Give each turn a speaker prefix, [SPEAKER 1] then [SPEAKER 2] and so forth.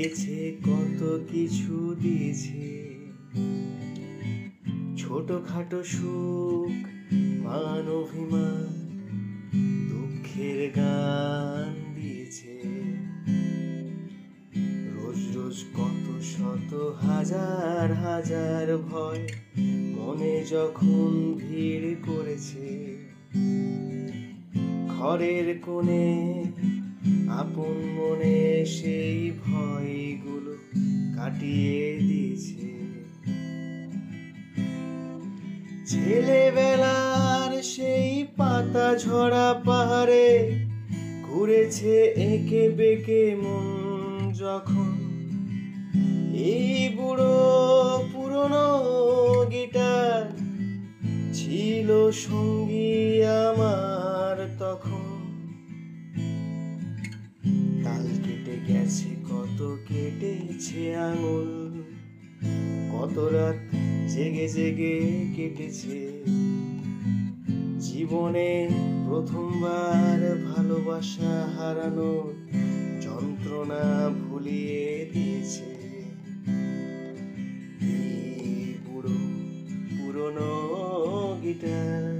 [SPEAKER 1] দিয়েছে, কত কিছু দিয়েছে। ছোটখাটো সুখ, মান অভিমান, দুঃখের গান দিয়েছে। রোজ রোজ কত শত হাজার হাজার ভয় মনে যখন ভিড় করেছে। ঘরের কোণে আপন মনে সেই ভয়গুলো কাটিয়ে দিয়েছে। ছেলেবেলার সেই পাতা ঝরা পাহাড়ে ঘুরেছে এঁকে বেঁকে মন যখন। এই বুড়ো পুরনো গিটার ছিল সঙ্গী আমার তখন। তাল কেটে গেছে কত, কেটেছে আঙুল, কত রাত জেগে জেগে কেটেছে। জীবনে প্রথমবার ভালোবাসা হারানোর যন্ত্রণা ভুলিয়ে দিয়েছে। এই বুড়ো পুরনো গিটার।